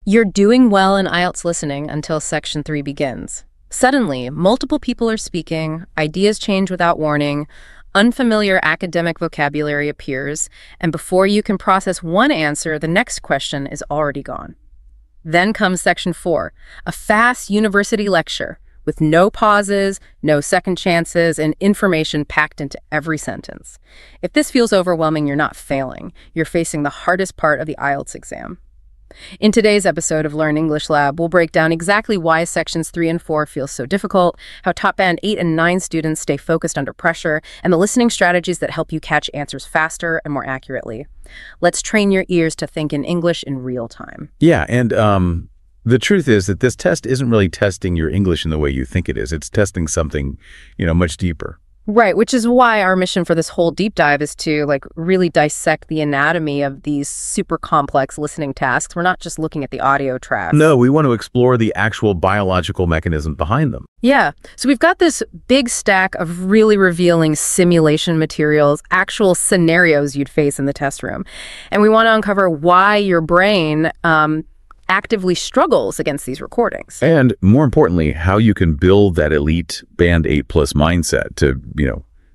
You're doing well in IELTS listening until Section 3 begins. Suddenly, multiple people are speaking, ideas change without warning, unfamiliar academic vocabulary appears, and before you can process one answer, the next question is already gone. Then comes Section 4, a fast university lecture with no pauses, no second chances, and information packed into every sentence. If this feels overwhelming, you're not failing. You're facing the hardest part of the IELTS exam. In today's episode of Learn English Lab, we'll break down exactly why Sections 3 and 4 feel so difficult, how top band 8 and 9 students stay focused under pressure, and the listening strategies that help you catch answers faster and more accurately. Let's train your ears to think in English in real time. Yeah, and the truth is that this test isn't really testing your English in the way you think it is. It's testing something, much deeper. Right, which is why our mission for this whole deep dive is to really dissect the anatomy of these super complex listening tasks. We're not just looking at the audio track. No, we want to explore the actual biological mechanism behind them. Yeah, so we've got this big stack of really revealing simulation materials, actual scenarios you'd face in the test room. And we want to uncover why your brain actively struggles against these recordings. And more importantly, how you can build that elite band 8+ mindset to,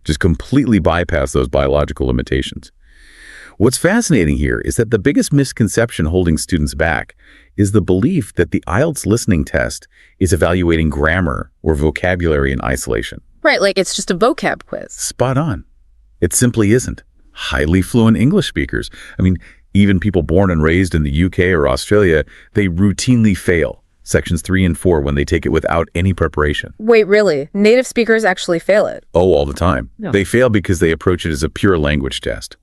just completely bypass those biological limitations. What's fascinating here is that the biggest misconception holding students back is the belief that the IELTS listening test is evaluating grammar or vocabulary in isolation. Right, like it's just a vocab quiz. Spot on. It simply isn't. Highly fluent English speakers, even people born and raised in the UK or Australia, they routinely fail Sections 3 and 4 when they take it without any preparation. Wait, really? Native speakers actually fail it? Oh, all the time. Yeah. They fail because they approach it as a pure language test.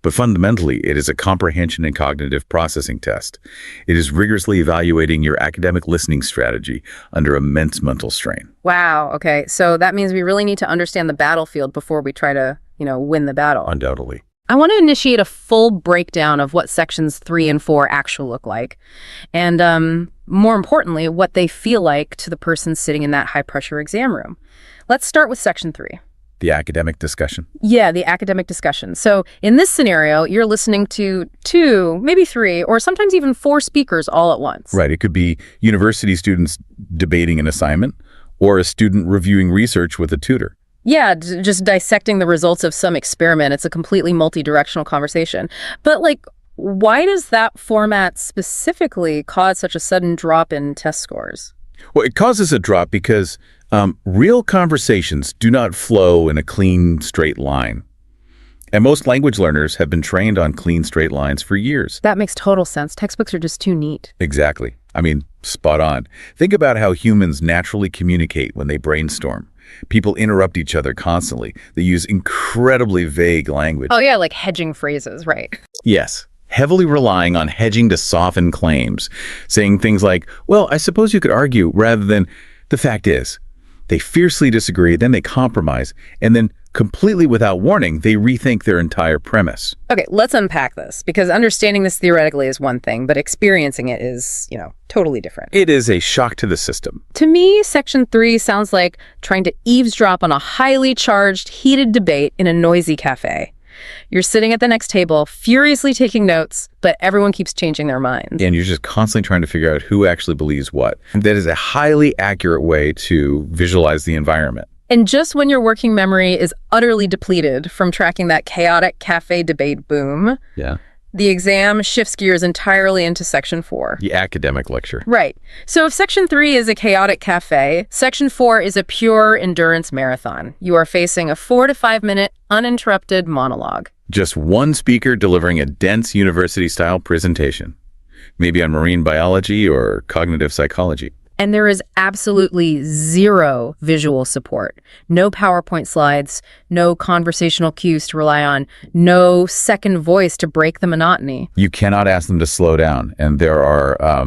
But fundamentally, it is a comprehension and cognitive processing test. It is rigorously evaluating your academic listening strategy under immense mental strain. Wow, okay. So that means we really need to understand the battlefield before we try to, win the battle. Undoubtedly. I want to initiate a full breakdown of what Sections 3 and 4 actually look like, and more importantly, what they feel like to the person sitting in that high-pressure exam room. Let's start with Section 3. The academic discussion. Yeah, the academic discussion. So in this scenario, you're listening to 2, maybe 3, or sometimes even 4 speakers all at once. Right. It could be university students debating an assignment or a student reviewing research with a tutor. Yeah, just dissecting the results of some experiment. It's a completely multi-directional conversation. But why does that format specifically cause such a sudden drop in test scores? Well, it causes a drop because real conversations do not flow in a clean, straight line. And most language learners have been trained on clean, straight lines for years. That makes total sense. Textbooks are just too neat. Exactly. Spot on. Think about how humans naturally communicate when they brainstorm. People interrupt each other constantly. They use incredibly vague language. Oh, yeah, like hedging phrases, right? Yes. Heavily relying on hedging to soften claims, saying things like, well, I suppose you could argue, rather than, the fact is. They fiercely disagree, then they compromise, and then completely without warning, they rethink their entire premise. Okay, let's unpack this, because understanding this theoretically is one thing, but experiencing it is, totally different. It is a shock to the system. To me, Section 3 sounds like trying to eavesdrop on a highly charged, heated debate in a noisy cafe. You're sitting at the next table, furiously taking notes, but everyone keeps changing their minds. And you're just constantly trying to figure out who actually believes what. That is a highly accurate way to visualize the environment. And just when your working memory is utterly depleted from tracking that chaotic cafe debate boom, the exam shifts gears entirely into Section 4. The academic lecture. Right. So if Section 3 is a chaotic cafe, Section 4 is a pure endurance marathon. You are facing a 4 to 5 minute uninterrupted monologue. Just one speaker delivering a dense university-style presentation, maybe on marine biology or cognitive psychology. And there is absolutely zero visual support. No PowerPoint slides, no conversational cues to rely on, no second voice to break the monotony. You cannot ask them to slow down, and there are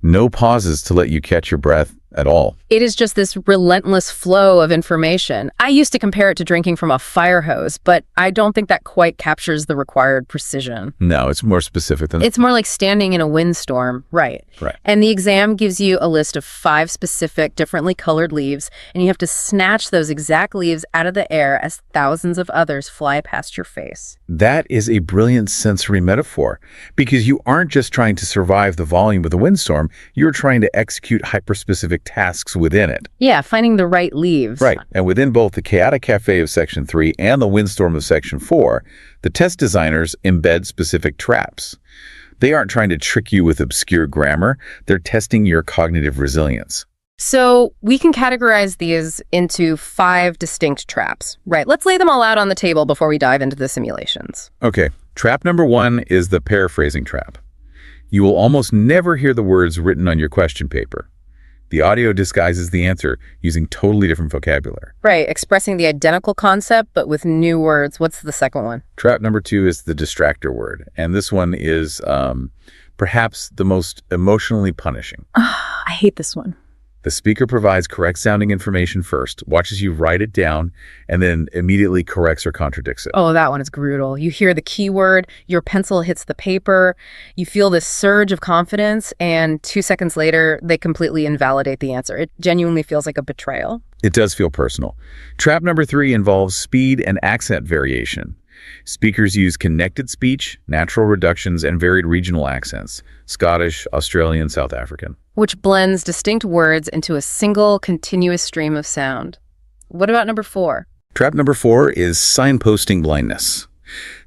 no pauses to let you catch your breath at all. It is just this relentless flow of information. I used to compare it to drinking from a fire hose, but I don't think that quite captures the required precision. No, it's more specific than that. It's more like standing in a windstorm, right? Right. And the exam gives you a list of 5 specific, differently colored leaves, and you have to snatch those exact leaves out of the air as thousands of others fly past your face. That is a brilliant sensory metaphor, because you aren't just trying to survive the volume of the windstorm, you're trying to execute hyperspecific tasks within it. Yeah, finding the right leaves. Right. And within both the chaotic cafe of Section 3 and the windstorm of Section 4, the test designers embed specific traps. They aren't trying to trick you with obscure grammar. They're testing your cognitive resilience. So we can categorize these into 5 distinct traps. Right. Let's lay them all out on the table before we dive into the simulations. Okay. Trap number 1 is the paraphrasing trap. You will almost never hear the words written on your question paper. The audio disguises the answer using totally different vocabulary. Right, expressing the identical concept, but with new words. What's the second one? Trap number 2 is the distractor word. And this one is perhaps the most emotionally punishing. I hate this one. The speaker provides correct-sounding information first, watches you write it down, and then immediately corrects or contradicts it. Oh, that one is brutal. You hear the keyword, your pencil hits the paper, you feel this surge of confidence, and 2 seconds later, they completely invalidate the answer. It genuinely feels like a betrayal. It does feel personal. Trap number 3 involves speed and accent variation. Speakers use connected speech, natural reductions, and varied regional accents: Scottish, Australian, South African. Which blends distinct words into a single, continuous stream of sound. What about number 4? Trap number 4 is signposting blindness.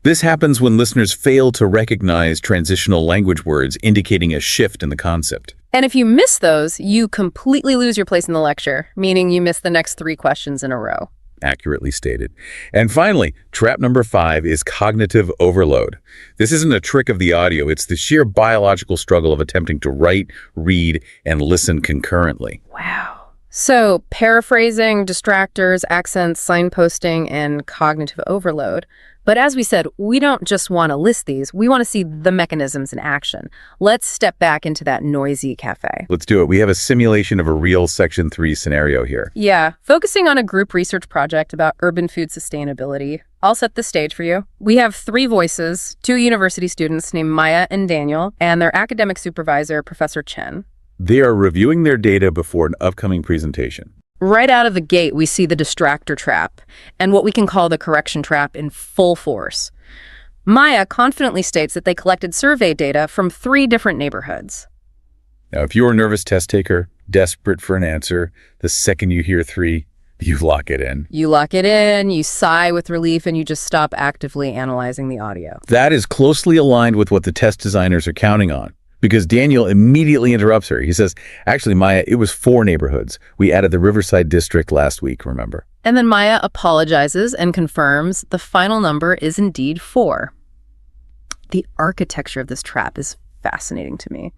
This happens when listeners fail to recognize transitional language words indicating a shift in the concept. And if you miss those, you completely lose your place in the lecture, meaning you miss the next 3 questions in a row. Accurately stated. And finally, trap number 5 is cognitive overload. This isn't a trick of the audio, it's the sheer biological struggle of attempting to write, read, and listen concurrently. Wow. So, paraphrasing, distractors, accents, signposting, and cognitive overload. But as we said, we don't just want to list these, we want to see the mechanisms in action. Let's step back into that noisy cafe. Let's do it. We have a simulation of a real Section 3 scenario here. Yeah, focusing on a group research project about urban food sustainability. I'll set the stage for you. We have 3 voices, 2 university students named Maya and Daniel, and their academic supervisor, Professor Chen. They are reviewing their data before an upcoming presentation. Right out of the gate, we see the distractor trap and what we can call the correction trap in full force. Maya confidently states that they collected survey data from 3 different neighborhoods. Now, if you're a nervous test taker, desperate for an answer, the second you hear 3, you lock it in. You lock it in, you sigh with relief, and you just stop actively analyzing the audio. That is closely aligned with what the test designers are counting on, because Daniel immediately interrupts her. He says, actually, Maya, it was 4 neighborhoods. We added the Riverside district last week, remember? And then Maya apologizes and confirms the final number is indeed 4. The architecture of this trap is fascinating to me.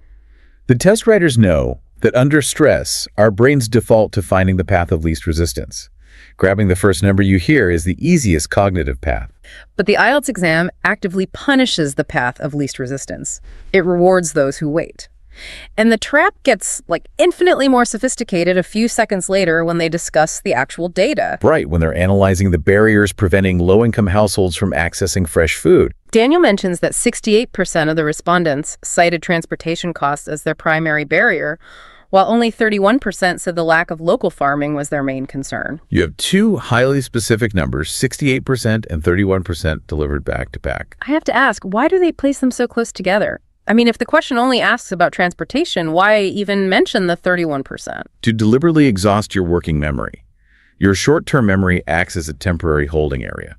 The test writers know that under stress, our brains default to finding the path of least resistance. Grabbing the first number you hear is the easiest cognitive path. But the IELTS exam actively punishes the path of least resistance. It rewards those who wait. And the trap gets, infinitely more sophisticated a few seconds later when they discuss the actual data. Right, when they're analyzing the barriers preventing low-income households from accessing fresh food. Daniel mentions that 68% of the respondents cited transportation costs as their primary barrier, while only 31% said the lack of local farming was their main concern. You have 2 highly specific numbers, 68% and 31% delivered back to back. I have to ask, why do they place them so close together? I mean, if the question only asks about transportation, why even mention the 31%? To deliberately exhaust your working memory. Your short-term memory acts as a temporary holding area.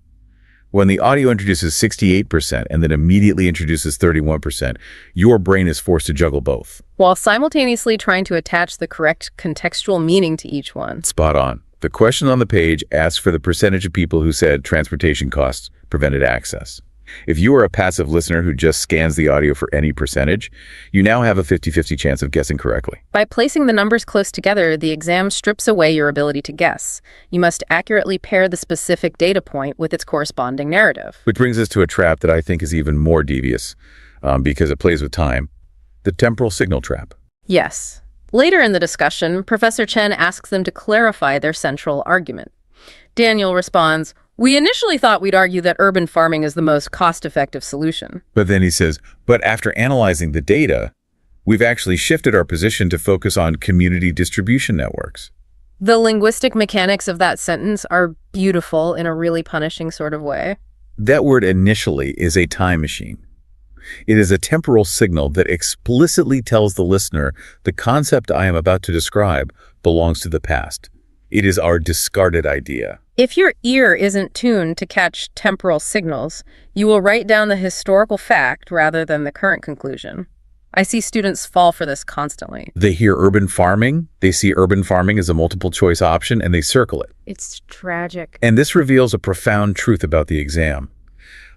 When the audio introduces 68% and then immediately introduces 31%, your brain is forced to juggle both. While simultaneously trying to attach the correct contextual meaning to each one. Spot on. The question on the page asks for the percentage of people who said transportation costs prevented access. If you are a passive listener who just scans the audio for any percentage, you now have a 50-50 chance of guessing correctly. By placing the numbers close together, the exam strips away your ability to guess. You must accurately pair the specific data point with its corresponding narrative. Which brings us to a trap that I think is even more devious because it plays with time. The temporal signal trap. Yes. Later in the discussion, Professor Chen asks them to clarify their central argument. Daniel responds, "We initially thought we'd argue that urban farming is the most cost-effective solution." But then he says, but after analyzing the data, we've actually shifted our position to focus on community distribution networks. The linguistic mechanics of that sentence are beautiful in a really punishing sort of way. That word initially is a time machine. It is a temporal signal that explicitly tells the listener the concept I am about to describe belongs to the past. It is our discarded idea. If your ear isn't tuned to catch temporal signals, you will write down the historical fact rather than the current conclusion. I see students fall for this constantly. They hear urban farming, they see urban farming as a multiple choice option, and they circle it. It's tragic. And this reveals a profound truth about the exam.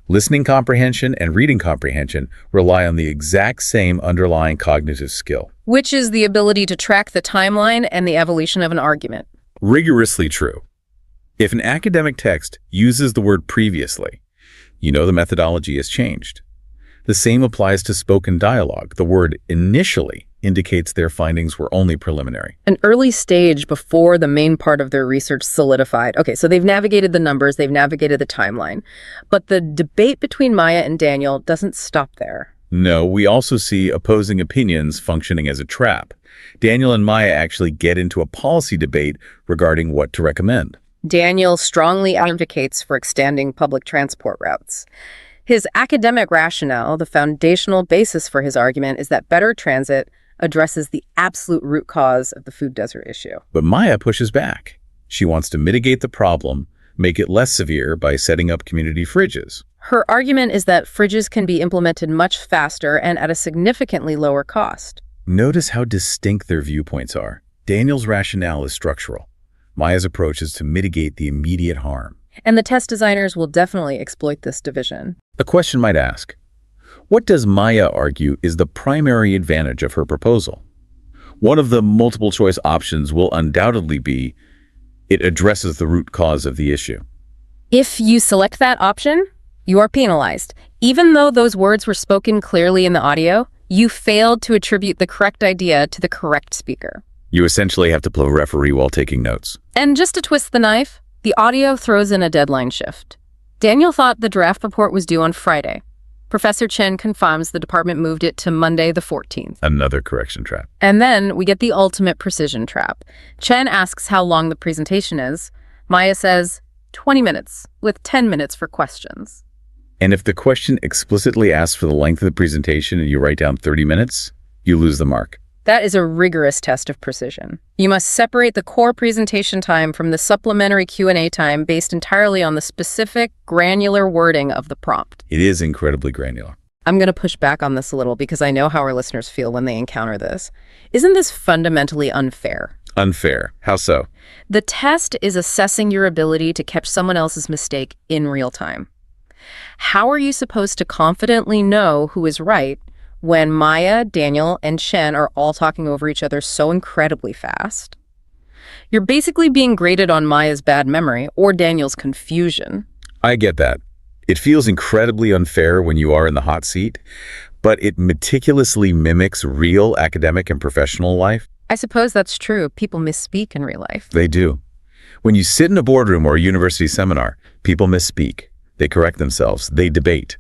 Listening comprehension and reading comprehension rely on the exact same underlying cognitive skill. Which is the ability to track the timeline and the evolution of an argument. Rigorously true. If an academic text uses the word previously, you know the methodology has changed. The same applies to spoken dialogue. The word initially indicates their findings were only preliminary. An early stage before the main part of their research solidified. Okay, so they've navigated the numbers, they've navigated the timeline. But the debate between Maya and Daniel doesn't stop there. No, we also see opposing opinions functioning as a trap. Daniel and Maya actually get into a policy debate regarding what to recommend. Daniel strongly advocates for extending public transport routes. His academic rationale, the foundational basis for his argument, is that better transit addresses the absolute root cause of the food desert issue. But Maya pushes back. She wants to mitigate the problem, make it less severe by setting up community fridges. Her argument is that fridges can be implemented much faster and at a significantly lower cost. Notice how distinct their viewpoints are. Daniel's rationale is structural. Maya's approach is to mitigate the immediate harm. And the test designers will definitely exploit this division. A question might ask, what does Maya argue is the primary advantage of her proposal? One of the multiple choice options will undoubtedly be it addresses the root cause of the issue. If you select that option, you are penalized. Even though those words were spoken clearly in the audio, you failed to attribute the correct idea to the correct speaker. You essentially have to play referee while taking notes. And just to twist the knife, the audio throws in a deadline shift. Daniel thought the draft report was due on Friday. Professor Chen confirms the department moved it to Monday the 14th. Another correction trap. And then we get the ultimate precision trap. Chen asks how long the presentation is. Maya says 20 minutes, with 10 minutes for questions. And if the question explicitly asks for the length of the presentation and you write down 30 minutes, you lose the mark. That is a rigorous test of precision. You must separate the core presentation time from the supplementary Q&A time based entirely on the specific, granular wording of the prompt. It is incredibly granular. I'm going to push back on this a little because I know how our listeners feel when they encounter this. Isn't this fundamentally unfair? Unfair. How so? The test is assessing your ability to catch someone else's mistake in real time. How are you supposed to confidently know who is right when Maya, Daniel, and Chen are all talking over each other so incredibly fast? You're basically being graded on Maya's bad memory or Daniel's confusion. I get that. It feels incredibly unfair when you are in the hot seat, but it meticulously mimics real academic and professional life. I suppose that's true. People misspeak in real life. They do. When you sit in a boardroom or a university seminar, people misspeak. They correct themselves. They debate.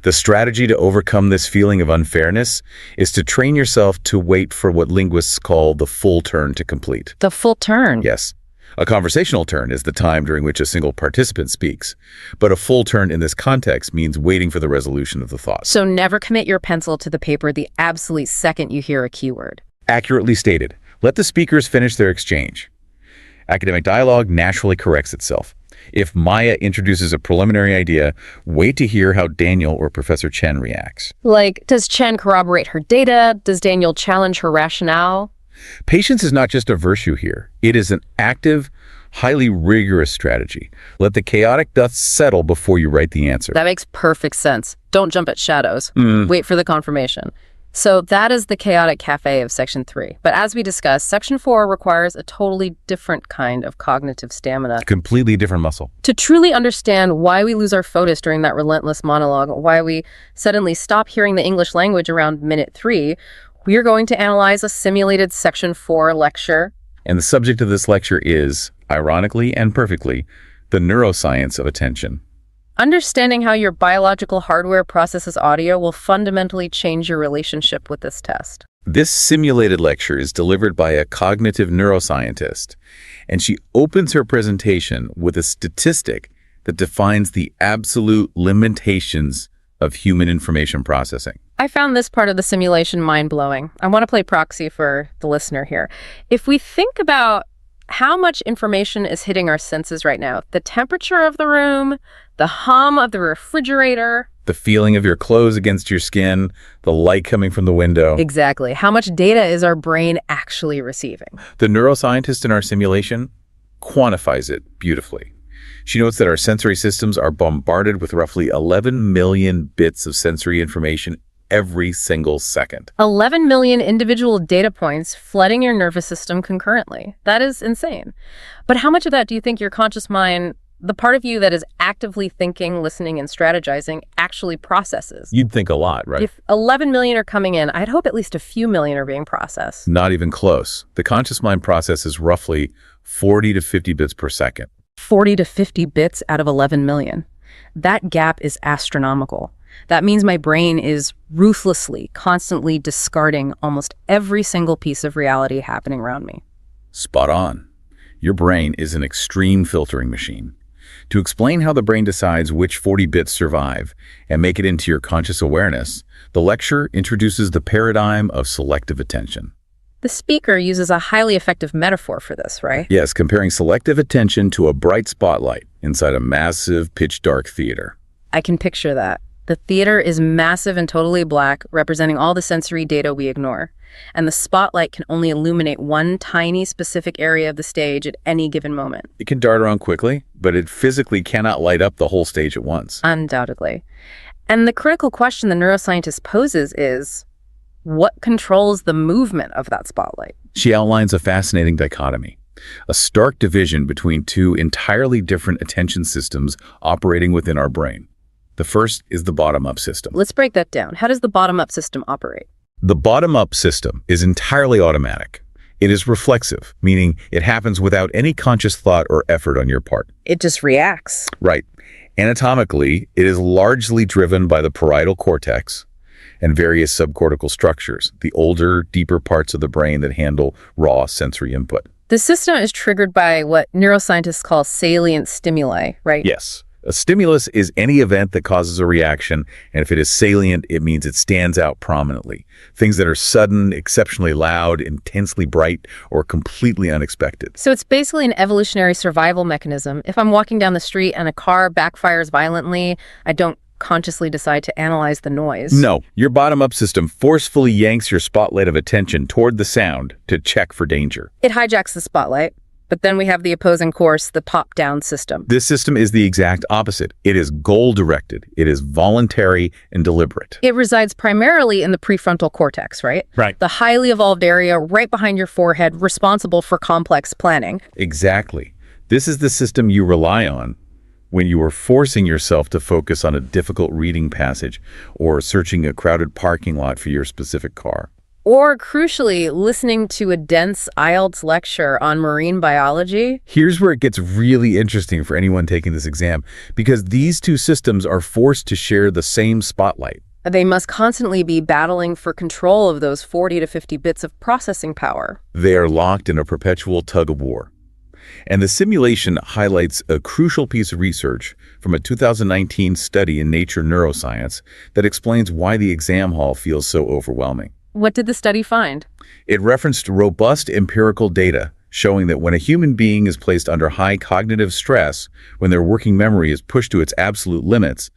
The strategy to overcome this feeling of unfairness is to train yourself to wait for what linguists call the full turn to complete. The full turn? Yes. A conversational turn is the time during which a single participant speaks, but a full turn in this context means waiting for the resolution of the thought. So never commit your pencil to the paper the absolute second you hear a keyword. Accurately stated. Let the speakers finish their exchange. Academic dialogue naturally corrects itself. If Maya introduces a preliminary idea, wait to hear how Daniel or Professor Chen reacts. Like, does Chen corroborate her data? Does Daniel challenge her rationale? Patience is not just a virtue here. It is an active, highly rigorous strategy. Let the chaotic dust settle before you write the answer. That makes perfect sense. Don't jump at shadows. Wait for the confirmation. So that is the chaotic cafe of Section 3. But as we discussed, Section 4 requires a totally different kind of cognitive stamina. Completely different muscle. To truly understand why we lose our focus during that relentless monologue, why we suddenly stop hearing the English language around minute 3, We are going to analyze a simulated Section 4 lecture. And the subject of this lecture is, ironically and perfectly, the neuroscience of attention. Understanding how your biological hardware processes audio will fundamentally change your relationship with this test. This simulated lecture is delivered by a cognitive neuroscientist, and she opens her presentation with a statistic that defines the absolute limitations of human information processing. I found this part of the simulation mind-blowing. I want to play proxy for the listener here. If we think about how much information is hitting our senses right now, the temperature of the room, the hum of the refrigerator, the feeling of your clothes against your skin, the light coming from the window. Exactly. How much data is our brain actually receiving? The neuroscientist in our simulation quantifies it beautifully. She notes that our sensory systems are bombarded with roughly 11 million bits of sensory information every single second. 11 million individual data points flooding your nervous system concurrently. That is insane. But how much of that do you think your conscious mind, the part of you that is actively thinking, listening, and strategizing, actually processes? You'd think a lot, right? If 11 million are coming in, I'd hope at least a few million are being processed. Not even close. The conscious mind processes roughly 40 to 50 bits per second. 40 to 50 bits out of 11 million. That gap is astronomical. That means my brain is ruthlessly, constantly discarding almost every single piece of reality happening around me. Spot on. Your brain is an extreme filtering machine. To explain how the brain decides which 40 bits survive and make it into your conscious awareness, the lecture introduces the paradigm of selective attention. The speaker uses a highly effective metaphor for this, right? Yes, comparing selective attention to a bright spotlight inside a massive, pitch-dark theater. I can picture that. The theater is massive and totally black, representing all the sensory data we ignore. And the spotlight can only illuminate one tiny specific area of the stage at any given moment. It can dart around quickly, but it physically cannot light up the whole stage at once. Undoubtedly. And the critical question the neuroscientist poses is, what controls the movement of that spotlight? She outlines a fascinating dichotomy, a stark division between two entirely different attention systems operating within our brain. The first is the bottom-up system. Let's break that down. How does the bottom-up system operate? The bottom-up system is entirely automatic. It is reflexive, meaning it happens without any conscious thought or effort on your part. It just reacts. Right. Anatomically, it is largely driven by the parietal cortex and various subcortical structures, the older, deeper parts of the brain that handle raw sensory input. The system is triggered by what neuroscientists call salient stimuli, right? Yes. A stimulus is any event that causes a reaction, and if it is salient, it means it stands out prominently. Things that are sudden, exceptionally loud, intensely bright, or completely unexpected. So it's basically an evolutionary survival mechanism. If I'm walking down the street and a car backfires violently, I don't consciously decide to analyze the noise. No, your bottom-up system forcefully yanks your spotlight of attention toward the sound to check for danger. It hijacks the spotlight. But then we have the opposing course, the top-down system. This system is the exact opposite. It is goal-directed. It is voluntary and deliberate. It resides primarily in the prefrontal cortex, right? Right. The highly evolved area right behind your forehead, responsible for complex planning. Exactly. This is the system you rely on when you are forcing yourself to focus on a difficult reading passage or searching a crowded parking lot for your specific car. Or, crucially, listening to a dense IELTS lecture on marine biology. Here's where it gets really interesting for anyone taking this exam, because these two systems are forced to share the same spotlight. They must constantly be battling for control of those 40 to 50 bits of processing power. They are locked in a perpetual tug-of-war. And the simulation highlights a crucial piece of research from a 2019 study in Nature Neuroscience that explains why the exam hall feels so overwhelming. What did the study find? It referenced robust empirical data showing that when a human being is placed under high cognitive stress, when their working memory is pushed to its absolute limits,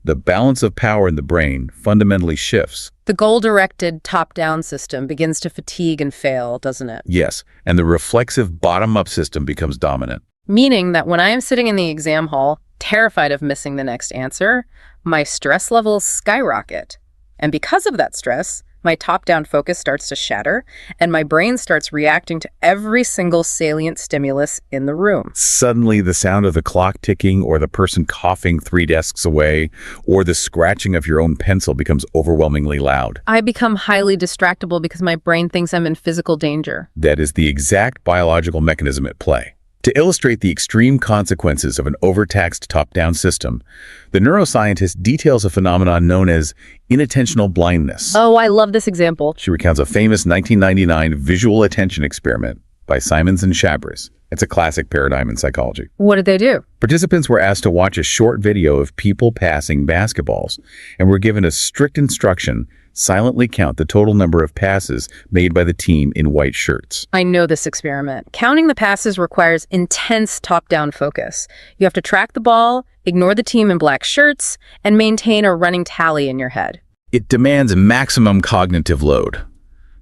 the balance of power in the brain fundamentally shifts. The goal-directed top-down system begins to fatigue and fail, doesn't it? Yes, and the reflexive bottom-up system becomes dominant. Meaning that when I am sitting in the exam hall, terrified of missing the next answer, my stress levels skyrocket. And because of that stress, my top-down focus starts to shatter, and my brain starts reacting to every single salient stimulus in the room. Suddenly, the sound of the clock ticking or the person coughing 3 desks away or the scratching of your own pencil becomes overwhelmingly loud. I become highly distractible because my brain thinks I'm in physical danger. That is the exact biological mechanism at play. To illustrate the extreme consequences of an overtaxed top-down system, the neuroscientist details a phenomenon known as inattentional blindness. Oh, I love this example. She recounts a famous 1999 visual attention experiment by Simons and Chabris. It's a classic paradigm in psychology. What did they do? Participants were asked to watch a short video of people passing basketballs and were given a strict instruction: silently count the total number of passes made by the team in white shirts. I know this experiment. Counting the passes requires intense top-down focus. You have to track the ball, ignore the team in black shirts, and maintain a running tally in your head. It demands maximum cognitive load.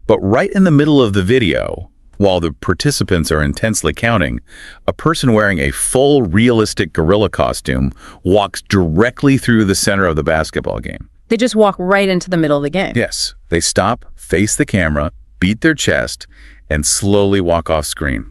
But right in the middle of the video, while the participants are intensely counting, a person wearing a full realistic gorilla costume walks directly through the center of the basketball game. They just walk right into the middle of the game. Yes, they stop, face the camera, beat their chest, and slowly walk off screen.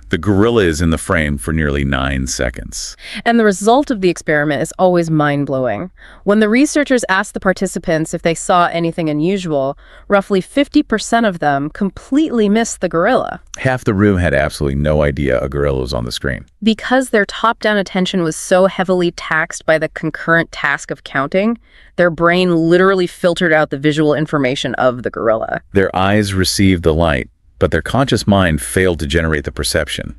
The gorilla is in the frame for nearly 9 seconds. And the result of the experiment is always mind-blowing. When the researchers asked the participants if they saw anything unusual, roughly 50% of them completely missed the gorilla. Half the room had absolutely no idea a gorilla was on the screen. Because their top-down attention was so heavily taxed by the concurrent task of counting, their brain literally filtered out the visual information of the gorilla. Their eyes received the light, but their conscious mind failed to generate the perception.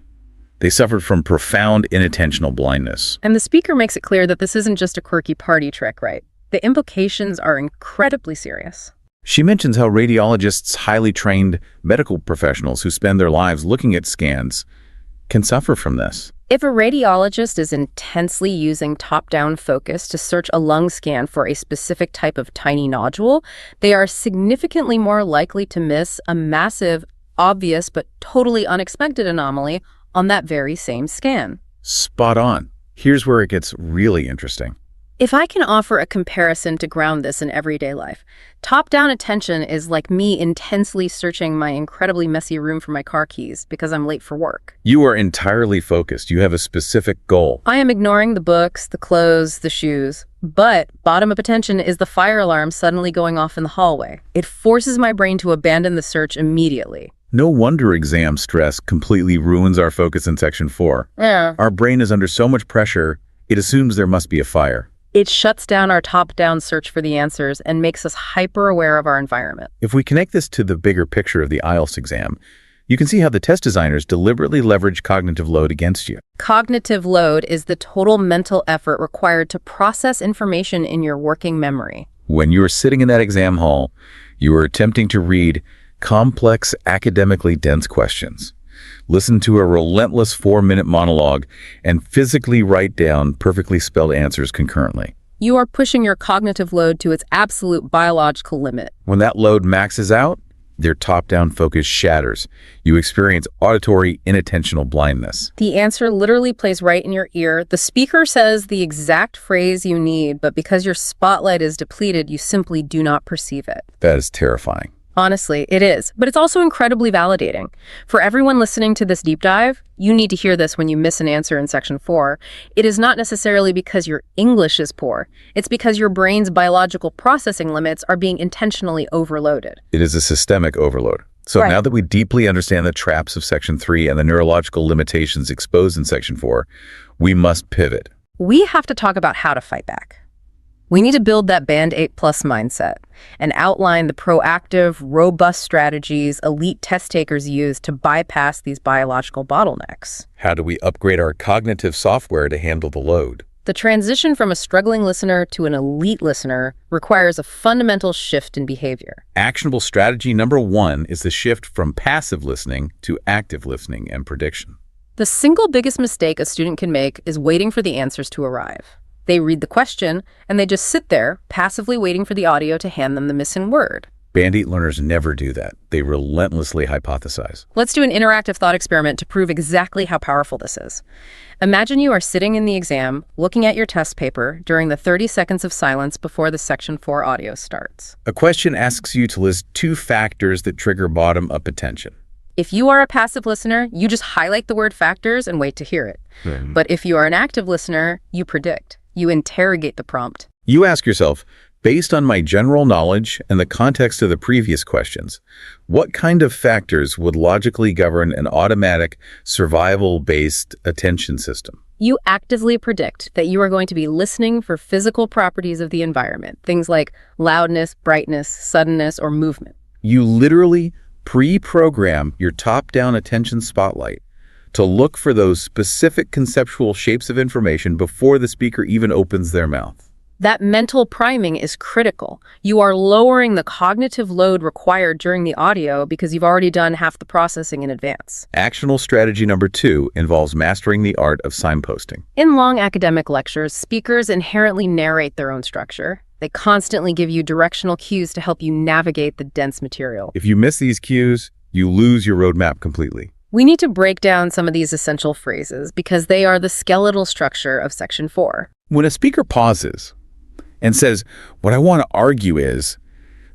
They suffered from profound inattentional blindness. And the speaker makes it clear that this isn't just a quirky party trick, right? The implications are incredibly serious. She mentions how radiologists, highly trained medical professionals who spend their lives looking at scans, can suffer from this. If a radiologist is intensely using top-down focus to search a lung scan for a specific type of tiny nodule, they are significantly more likely to miss a massive, obvious, but totally unexpected anomaly on that very same scan. Spot on. Here's where it gets really interesting. If I can offer a comparison to ground this in everyday life, top-down attention is like me intensely searching my incredibly messy room for my car keys because I'm late for work. You are entirely focused. You have a specific goal. I am ignoring the books, the clothes, the shoes. But bottom of attention is the fire alarm suddenly going off in the hallway. It forces my brain to abandon the search immediately. No wonder exam stress completely ruins our focus in Section 4. Yeah. Our brain is under so much pressure, it assumes there must be a fire. It shuts down our top-down search for the answers and makes us hyper-aware of our environment. If we connect this to the bigger picture of the IELTS exam, you can see how the test designers deliberately leverage cognitive load against you. Cognitive load is the total mental effort required to process information in your working memory. When you are sitting in that exam hall, you are attempting to read complex, academically dense questions, listen to a relentless 4-minute monologue, and physically write down perfectly spelled answers concurrently. You are pushing your cognitive load to its absolute biological limit. When that load maxes out, their top-down focus shatters. You experience auditory inattentional blindness. The answer literally plays right in your ear. The speaker says the exact phrase you need, but because your spotlight is depleted, you simply do not perceive it. That is terrifying. Honestly, it is, but it's also incredibly validating. For everyone listening to this deep dive, you need to hear this when you miss an answer in Section 4. It is not necessarily because your English is poor. It's because your brain's biological processing limits are being intentionally overloaded. It is a systemic overload. So Right. Now that we deeply understand the traps of Section 3 and the neurological limitations exposed in Section 4, we must pivot. We have to talk about how to fight back. We need to build that Band 8+ mindset and outline the proactive, robust strategies elite test takers use to bypass these biological bottlenecks. How do we upgrade our cognitive software to handle the load? The transition from a struggling listener to an elite listener requires a fundamental shift in behavior. Actionable strategy number 1 is the shift from passive listening to active listening and prediction. The single biggest mistake a student can make is waiting for the answers to arrive. They read the question, and they just sit there, passively waiting for the audio to hand them the missing word. Band 8 learners never do that. They relentlessly hypothesize. Let's do an interactive thought experiment to prove exactly how powerful this is. Imagine you are sitting in the exam, looking at your test paper during the 30 seconds of silence before the Section 4 audio starts. A question asks you to list 2 factors that trigger bottom-up attention. If you are a passive listener, you just highlight the word factors and wait to hear it. But if you are an active listener, you predict. You interrogate the prompt. You ask yourself, based on my general knowledge and the context of the previous questions, what kind of factors would logically govern an automatic, survival-based attention system? You actively predict that you are going to be listening for physical properties of the environment, things like loudness, brightness, suddenness, or movement. You literally pre-program your top-down attention spotlight to look for those specific conceptual shapes of information before the speaker even opens their mouth. That mental priming is critical. You are lowering the cognitive load required during the audio because you've already done half the processing in advance. Actionable strategy number 2 involves mastering the art of signposting. In long academic lectures, speakers inherently narrate their own structure. They constantly give you directional cues to help you navigate the dense material. If you miss these cues, you lose your roadmap completely. We need to break down some of these essential phrases because they are the skeletal structure of Section 4. When a speaker pauses and says, what I want to argue is,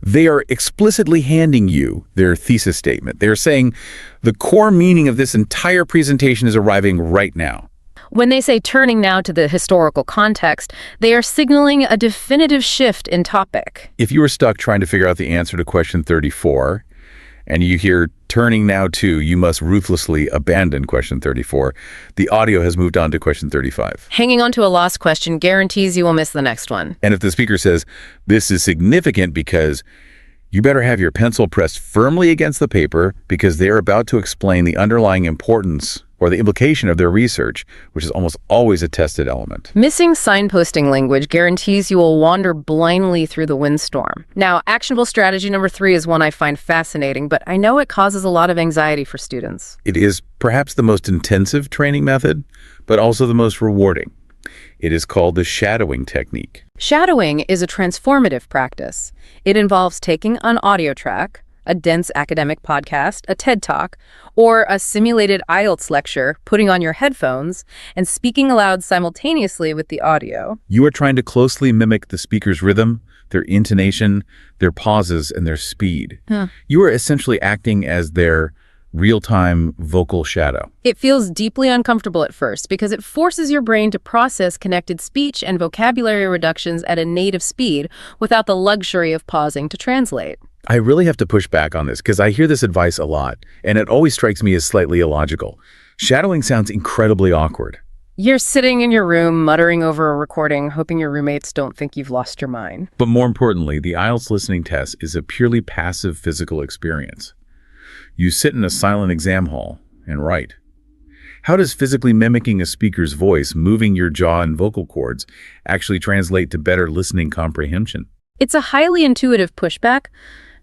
they are explicitly handing you their thesis statement. They're saying the core meaning of this entire presentation is arriving right now. When they say turning now to the historical context, they are signaling a definitive shift in topic. If you were stuck trying to figure out the answer to question 34, and you hear turning now to, you must ruthlessly abandon question 34, the audio has moved on to question 35. Hanging on to a lost question guarantees you will miss the next one. And if the speaker says, this is significant because you better have your pencil pressed firmly against the paper because they are about to explain the underlying importance or the implication of their research, which is almost always a tested element. Missing signposting language guarantees you will wander blindly through the windstorm. Now, actionable strategy number 3 is one I find fascinating, but I know it causes a lot of anxiety for students. It is perhaps the most intensive training method, but also the most rewarding. It is called the shadowing technique. Shadowing is a transformative practice. It involves taking an audio track, a dense academic podcast, a TED Talk, or a simulated IELTS lecture, putting on your headphones, and speaking aloud simultaneously with the audio. You are trying to closely mimic the speaker's rhythm, their intonation, their pauses, and their speed. You are essentially acting as their real-time vocal shadow. It feels deeply uncomfortable at first because it forces your brain to process connected speech and vocabulary reductions at a native speed without the luxury of pausing to translate. I really have to push back on this because I hear this advice a lot, and it always strikes me as slightly illogical. Shadowing sounds incredibly awkward. You're sitting in your room muttering over a recording, hoping your roommates don't think you've lost your mind. But more importantly, the IELTS listening test is a purely passive physical experience. You sit in a silent exam hall and write. How does physically mimicking a speaker's voice, moving your jaw and vocal cords, actually translate to better listening comprehension? It's a highly intuitive pushback,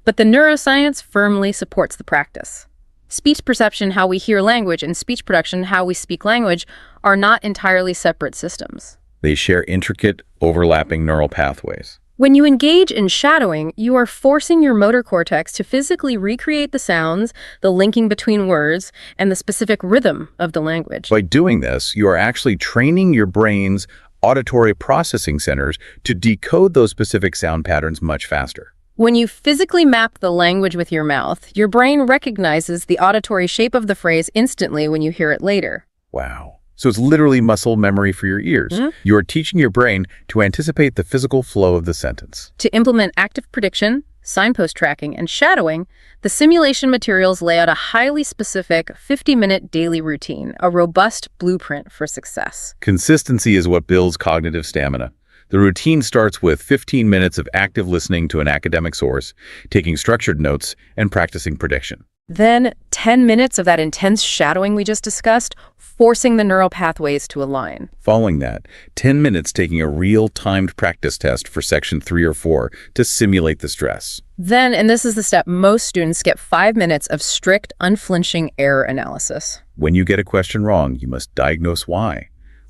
but the neuroscience firmly supports the practice. Speech perception, how we hear language, and speech production, how we speak language, are not entirely separate systems. They share intricate, overlapping neural pathways. When you engage in shadowing, you are forcing your motor cortex to physically recreate the sounds, the linking between words, and the specific rhythm of the language. By doing this, you are actually training your brain's auditory processing centers to decode those specific sound patterns much faster. When you physically map the language with your mouth, your brain recognizes the auditory shape of the phrase instantly when you hear it later. Wow. So it's literally muscle memory for your ears. You are teaching your brain to anticipate the physical flow of the sentence. To implement active prediction, signpost tracking, and shadowing, the simulation materials lay out a highly specific 50-minute daily routine, a robust blueprint for success. Consistency is what builds cognitive stamina. The routine starts with 15 minutes of active listening to an academic source, taking structured notes, and practicing prediction. Then 10 minutes of that intense shadowing we just discussed, forcing the neural pathways to align. Following that, 10 minutes taking a real-timed practice test for section 3 or 4 to simulate the stress. Then, and this is the step most students skip, 5 minutes of strict, unflinching error analysis. When you get a question wrong, you must diagnose why.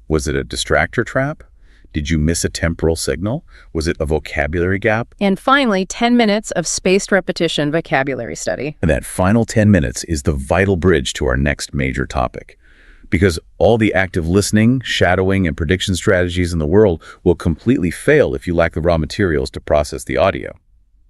Was it a distractor trap? Did you miss a temporal signal? Was it a vocabulary gap? And finally, 10 minutes of spaced repetition vocabulary study. And that final 10 minutes is the vital bridge to our next major topic. Because all the active listening, shadowing, and prediction strategies in the world will completely fail if you lack the raw materials to process the audio.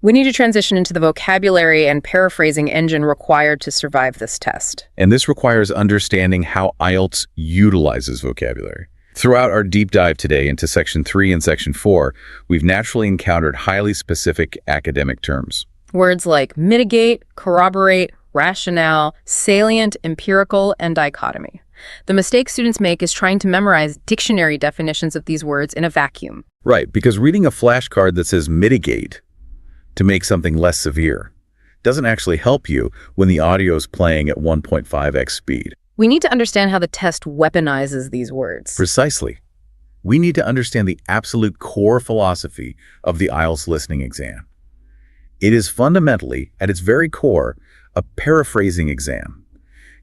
We need to transition into the vocabulary and paraphrasing engine required to survive this test. And this requires understanding how IELTS utilizes vocabulary. Throughout our deep dive today into Section 3 and Section 4, we've naturally encountered highly specific academic terms. Words like mitigate, corroborate, rationale, salient, empirical, and dichotomy. The mistake students make is trying to memorize dictionary definitions of these words in a vacuum. Right, because reading a flashcard that says mitigate to make something less severe doesn't actually help you when the audio is playing at 1.5x speed. We need to understand how the test weaponizes these words. Precisely. We need to understand the absolute core philosophy of the IELTS listening exam. It is fundamentally, at its very core, a paraphrasing exam.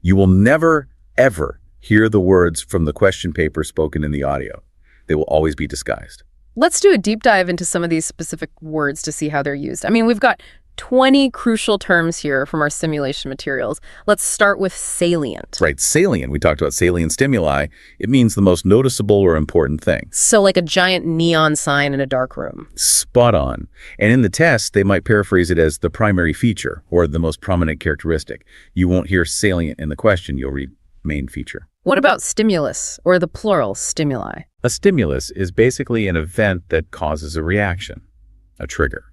You will never, ever hear the words from the question paper spoken in the audio. They will always be disguised. Let's do a deep dive into some of these specific words to see how they're used. I mean, we've got 20 crucial terms here from our simulation materials. Let's start with salient. Right, salient. We talked about salient stimuli. It means the most noticeable or important thing. So like a giant neon sign in a dark room. Spot on. And in the test, they might paraphrase it as the primary feature or the most prominent characteristic. You won't hear salient in the question. You'll read main feature. What about stimulus, or the plural, stimuli? A stimulus is basically an event that causes a reaction, a trigger.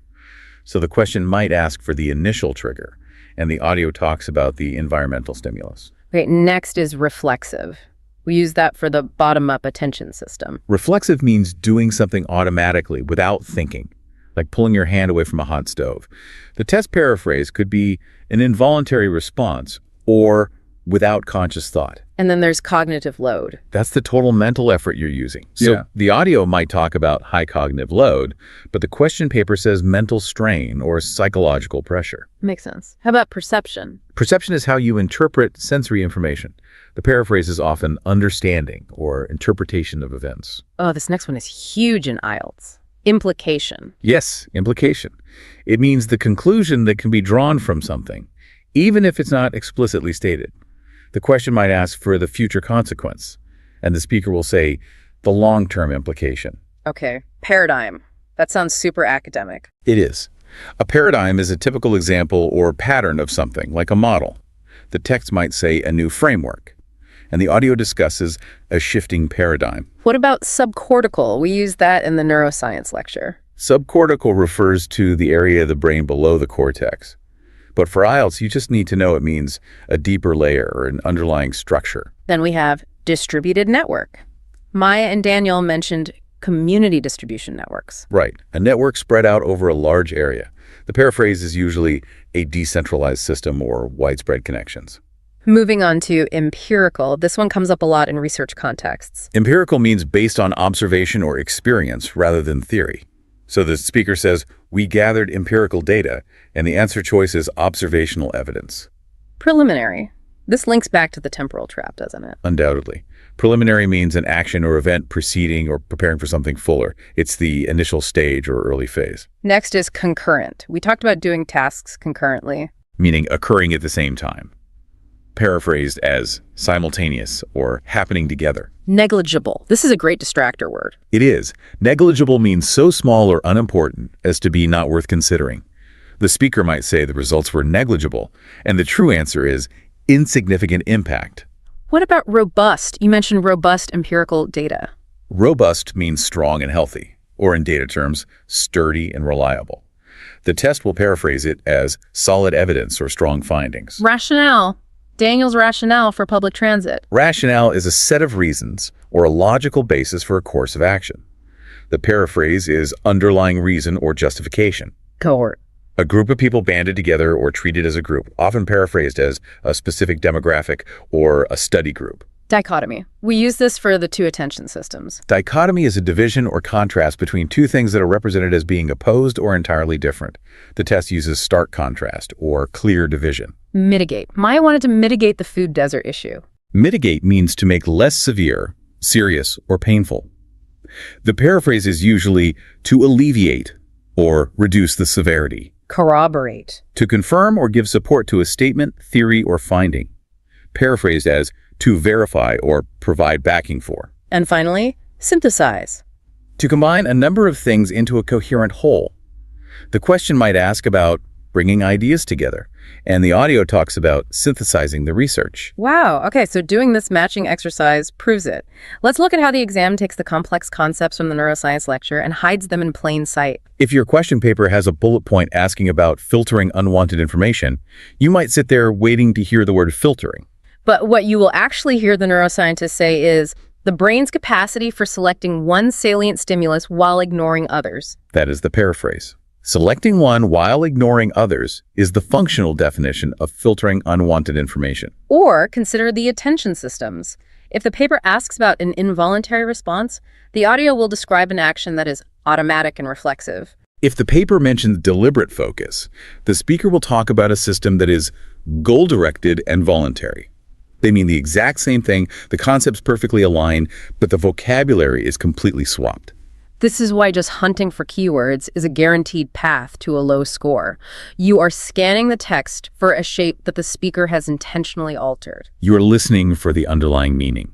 So the question might ask for the initial trigger, and the audio talks about the environmental stimulus. Okay, next is reflexive. We use that for the bottom-up attention system. Reflexive means doing something automatically without thinking, like pulling your hand away from a hot stove. The test paraphrase could be an involuntary response or without conscious thought. And then there's cognitive load. That's the total mental effort you're using. So the audio might talk about high cognitive load, but the question paper says mental strain or psychological pressure. Makes sense. How about perception? Perception is how you interpret sensory information. The paraphrase is often understanding or interpretation of events. Oh, this next one is huge in IELTS. Implication. Yes, implication. It means the conclusion that can be drawn from something, even if it's not explicitly stated. The question might ask for the future consequence, and the speaker will say the long-term implication. Okay, paradigm. That sounds super academic. It is. A paradigm is a typical example or pattern of something, like a model. The text might say a new framework, and the audio discusses a shifting paradigm. What about subcortical? We use that in the neuroscience lecture. Subcortical refers to the area of the brain below the cortex. But for IELTS, you just need to know it means a deeper layer or an underlying structure. Then we have distributed network. Maya and Daniel mentioned community distribution networks. Right, a network spread out over a large area. The paraphrase is usually a decentralized system or widespread connections. Moving on to empirical. This one comes up a lot in research contexts. Empirical means based on observation or experience rather than theory. So the speaker says, we gathered empirical data, and the answer choice is observational evidence. Preliminary. This links back to the temporal trap, doesn't it? Undoubtedly. Preliminary means an action or event preceding or preparing for something fuller. It's the initial stage or early phase. Next is concurrent. We talked about doing tasks concurrently. Meaning occurring at the same time. Paraphrased as simultaneous or happening together. Negligible. This is a great distractor word. It is. Negligible means so small or unimportant as to be not worth considering. The speaker might say the results were negligible, and the true answer is insignificant impact. What about robust? You mentioned robust empirical data. Robust means strong and healthy, or in data terms, sturdy and reliable. The test will paraphrase it as solid evidence or strong findings. Rationale. Daniel's rationale for public transit. Rationale is a set of reasons or a logical basis for a course of action. The paraphrase is underlying reason or justification. Cohort. A group of people banded together or treated as a group, often paraphrased as a specific demographic or a study group. Dichotomy. We use this for the two attention systems. Dichotomy is a division or contrast between two things that are represented as being opposed or entirely different. The test uses stark contrast or clear division. Mitigate. Maya wanted to mitigate the food desert issue. Mitigate means to make less severe, serious, or painful. The paraphrase is usually to alleviate or reduce the severity, Corroborate. to confirm or give support to a statement, theory, or finding, paraphrased as to verify or provide backing for. And finally, synthesize. To combine a number of things into a coherent whole. The question might ask about bringing ideas together, and the audio talks about synthesizing the research. Wow, okay, so doing this matching exercise proves it. Let's look at how the exam takes the complex concepts from the neuroscience lecture and hides them in plain sight. If your question paper has a bullet point asking about filtering unwanted information, you might sit there waiting to hear the word filtering. But what you will actually hear the neuroscientists say is the brain's capacity for selecting one salient stimulus while ignoring others. That is the paraphrase. Selecting one while ignoring others is the functional definition of filtering unwanted information. Or consider the attention systems. If the paper asks about an involuntary response, the audio will describe an action that is automatic and reflexive. If the paper mentions deliberate focus, the speaker will talk about a system that is goal-directed and voluntary. They mean the exact same thing, the concepts perfectly align, but the vocabulary is completely swapped. This is why just hunting for keywords is a guaranteed path to a low score. You are scanning the text for a shape that the speaker has intentionally altered. You are listening for the underlying meaning.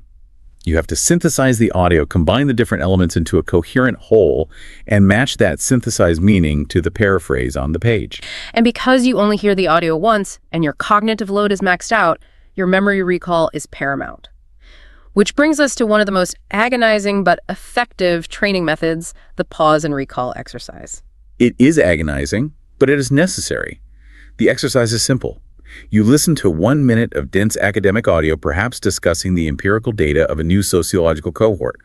You have to synthesize the audio, combine the different elements into a coherent whole, and match that synthesized meaning to the paraphrase on the page. And because you only hear the audio once and your cognitive load is maxed out, your memory recall is paramount. Which brings us to one of the most agonizing but effective training methods, the pause and recall exercise. It is agonizing, but it is necessary. The exercise is simple. You listen to 1 minute of dense academic audio, perhaps discussing the empirical data of a new sociological cohort,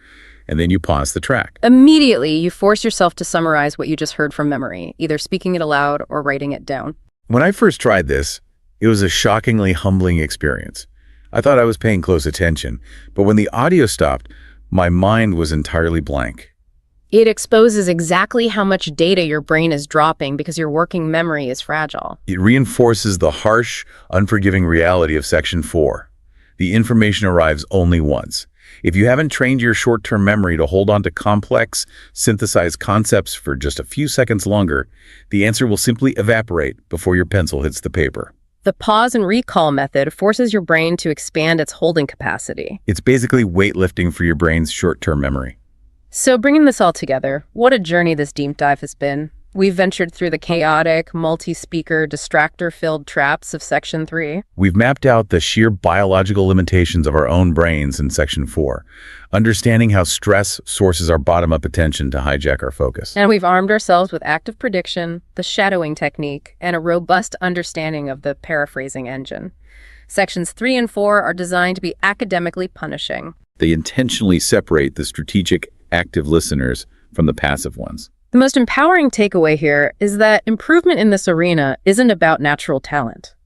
and then you pause the track. Immediately, you force yourself to summarize what you just heard from memory, either speaking it aloud or writing it down. When I first tried this, it was a shockingly humbling experience. I thought I was paying close attention, but when the audio stopped, my mind was entirely blank. It exposes exactly how much data your brain is dropping because your working memory is fragile. It reinforces the harsh, unforgiving reality of Section 4. The information arrives only once. If you haven't trained your short-term memory to hold on to complex, synthesized concepts for just a few seconds longer, the answer will simply evaporate before your pencil hits the paper. The pause and recall method forces your brain to expand its holding capacity. It's basically weightlifting for your brain's short-term memory. So bringing this all together, what a journey this deep dive has been. We've ventured through the chaotic, multi-speaker, distractor-filled traps of Section 3. We've mapped out the sheer biological limitations of our own brains in Section 4, understanding how stress sources our bottom-up attention to hijack our focus. And we've armed ourselves with active prediction, the shadowing technique, and a robust understanding of the paraphrasing engine. Sections 3 and 4 are designed to be academically punishing. They intentionally separate the strategic, active listeners from the passive ones. The most empowering takeaway here is that improvement in this arena isn't about natural talent.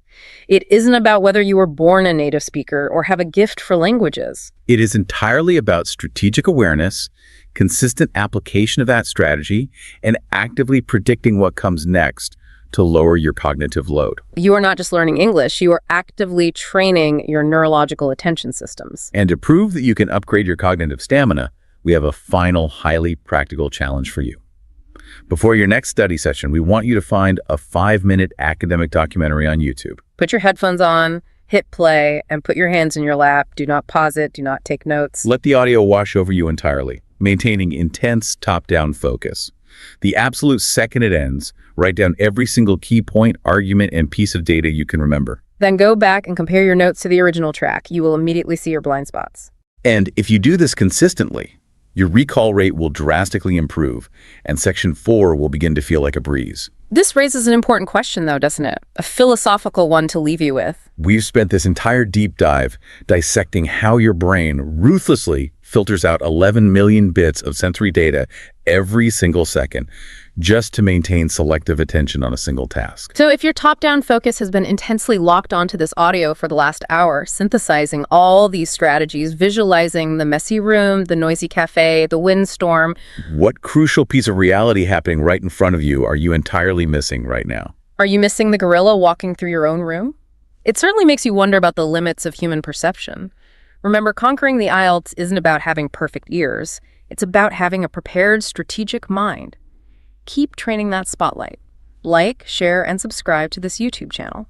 It isn't about whether you were born a native speaker or have a gift for languages. It is entirely about strategic awareness, consistent application of that strategy, and actively predicting what comes next to lower your cognitive load. You are not just learning English, you are actively training your neurological attention systems. And to prove that you can upgrade your cognitive stamina, we have a final, highly practical challenge for you. Before your next study session, we want you to find a 5-minute academic documentary on YouTube. Put your headphones on, hit play, and put your hands in your lap. Do not pause it. Do not take notes. Let the audio wash over you entirely, maintaining intense top-down focus. The absolute second it ends, write down every single key point, argument, and piece of data you can remember. Then go back and compare your notes to the original track. You will immediately see your blind spots. And if you do this consistently, your recall rate will drastically improve, and Section 4 will begin to feel like a breeze. This raises an important question, though, doesn't it? A philosophical one to leave you with. We've spent this entire deep dive dissecting how your brain ruthlessly filters out 11 million bits of sensory data every single second, just to maintain selective attention on a single task. So if your top-down focus has been intensely locked onto this audio for the last hour, synthesizing all these strategies, visualizing the messy room, the noisy cafe, the windstorm, what crucial piece of reality happening right in front of you are you entirely missing right now? Are you missing the gorilla walking through your own room? It certainly makes you wonder about the limits of human perception. Remember, conquering the IELTS isn't about having perfect ears. It's about having a prepared, strategic mind. Keep training that spotlight. Like, share, and subscribe to this YouTube channel.